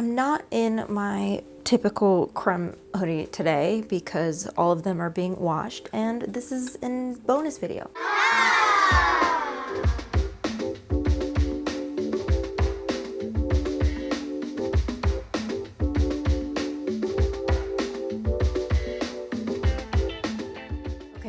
I'm not in my typical creme hoodie today because all of them are being washed, and this is a bonus video.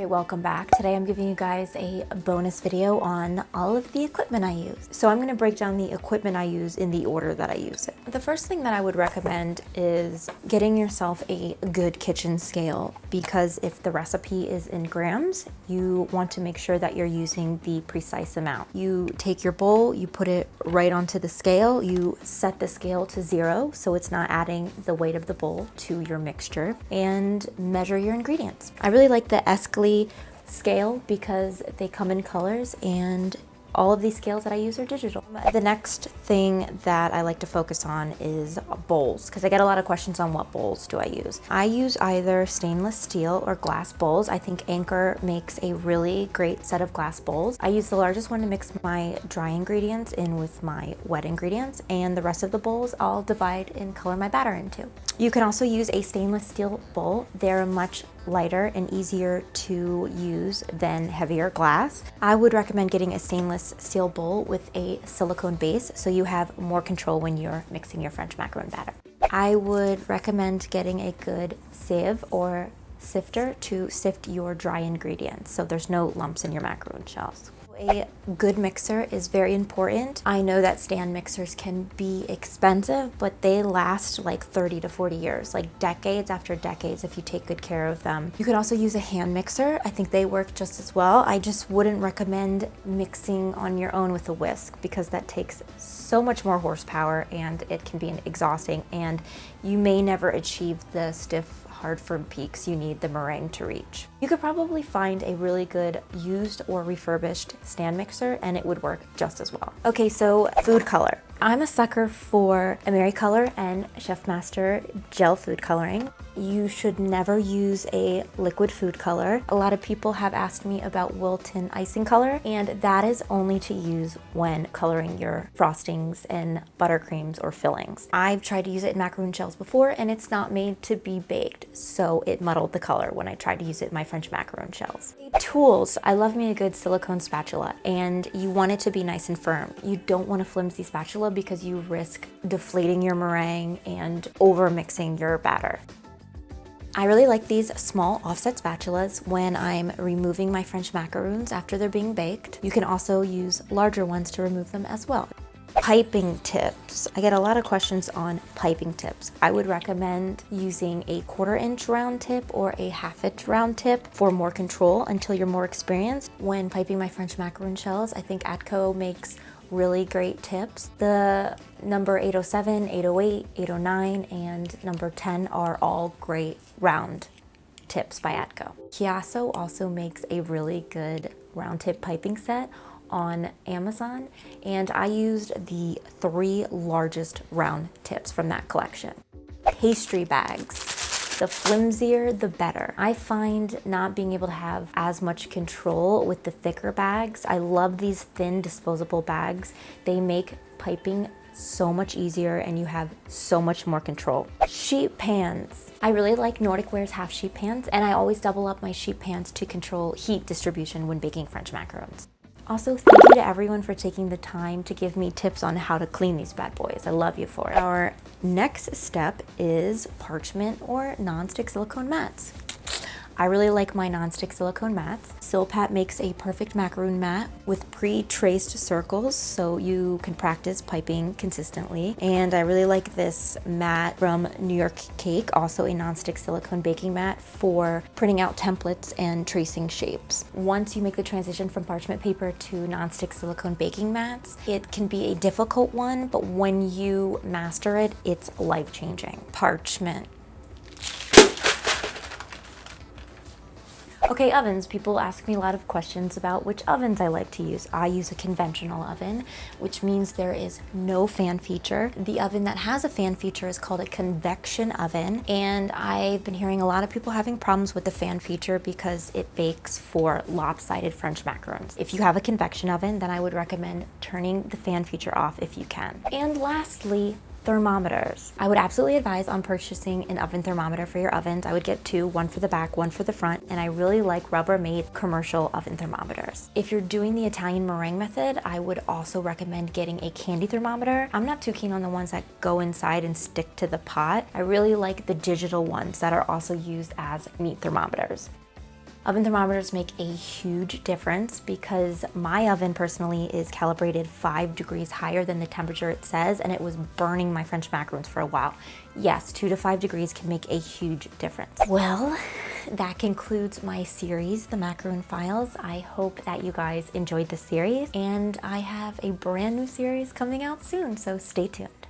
Welcome back. Today I'm giving you guys a bonus video on all of the equipment I use. So I'm going to break down the equipment I use in the order that I use it. The first thing that I would recommend is getting yourself a good kitchen scale, because if the recipe is in grams, you want to make sure that you're using the precise amount. You take your bowl, you put it right onto the scale, you set the scale to 0 so it's not adding the weight of the bowl to your mixture, and measure your ingredients. I really like the Escali scale because they come in colors, and all of these scales that I use are digital. The next thing that I like to focus on is bowls, because I get a lot of questions on what bowls do I use. I use either stainless steel or glass bowls. I think Anchor makes a really great set of glass bowls. I use the largest one to mix my dry ingredients in with my wet ingredients, and the rest of the bowls I'll divide and color my batter into. You can also use a stainless steel bowl. They're much lighter and easier to use than heavier glass. I would recommend getting a stainless steel bowl with a silicone base so you have more control when you're mixing your French macaron batter. I would recommend getting a good sieve or sifter to sift your dry ingredients so there's no lumps in your macaron shells. A good mixer is very important. I know that stand mixers can be expensive, but they last like 30 to 40 years, like decades after decades if you take good care of them. You can also use a hand mixer. I think they work just as well. I just wouldn't recommend mixing on your own with a whisk because that takes so much more horsepower and it can be exhausting, and you may never achieve the stiff, hard, firm peaks you need the meringue to reach. You could probably find a really good used or refurbished stand mixer and it would work just as well. Okay, so food color. I'm a sucker for AmeriColor and Chef Master gel food coloring. You should never use a liquid food color. A lot of people have asked me about Wilton icing color, and that is only to use when coloring your frostings and buttercreams or fillings. I've tried to use it in macaron shells before and it's not made to be baked, so it muddled the color when I tried to use it in my French macaron shells. Tools. I love me a good silicone spatula, and you want it to be nice and firm. You don't want a flimsy spatula because you risk deflating your meringue and over mixing your batter. I really like these small offset spatulas when I'm removing my French macaroons after they're being baked. You can also use larger ones to remove them as well. Piping tips. I get a lot of questions on piping tips. I would recommend using a 1/4 inch round tip or a 1/2 inch round tip for more control until you're more experienced. When piping my French macaron shells, I think Atco makes really great tips. The number 807, 808, 809, and number 10 are all great round tips by Atco. Chiasso also makes a really good round tip piping set on Amazon, and I used the 3 largest round tips from that collection. Pastry bags. The flimsier, the better. I find not being able to have as much control with the thicker bags. I love these thin disposable bags. They make piping so much easier and you have so much more control. Sheet pans. I really like Nordic Ware's half sheet pans, and I always double up my sheet pans to control heat distribution when baking French macarons. Also, thank you to everyone for taking the time to give me tips on how to clean these bad boys. I love you for it. Our next step is parchment or nonstick silicone mats. I really like my nonstick silicone mats. Silpat makes a perfect macaroon mat with pre-traced circles so you can practice piping consistently. And I really like this mat from New York Cake, also a nonstick silicone baking mat for printing out templates and tracing shapes. Once you make the transition from parchment paper to nonstick silicone baking mats, it can be a difficult one, but when you master it, it's life-changing. Parchment. Okay, ovens. People ask me a lot of questions about which ovens I like to use. I use a conventional oven, which means there is no fan feature. The oven that has a fan feature is called a convection oven, and I've been hearing a lot of people having problems with the fan feature because it bakes for lopsided French macarons. If you have a convection oven, then I would recommend turning the fan feature off if you can. And lastly, Thermometers. I would absolutely advise on purchasing an oven thermometer for your ovens. I would get two, one for the back, one for the front, and I really like Rubbermaid commercial oven thermometers. If you're doing the Italian meringue method, I would also recommend getting a candy thermometer. I'm not too keen on the ones that go inside and stick to the pot. I really like the digital ones that are also used as meat thermometers. Oven thermometers make a huge difference because my oven personally is calibrated 5 degrees higher than the temperature it says, and it was burning my French macarons for a while. Yes, 2 to 5 degrees can make a huge difference. Well, that concludes my series, the Macaron Files. I hope that you guys enjoyed the series, and I have a brand new series coming out soon, so stay tuned.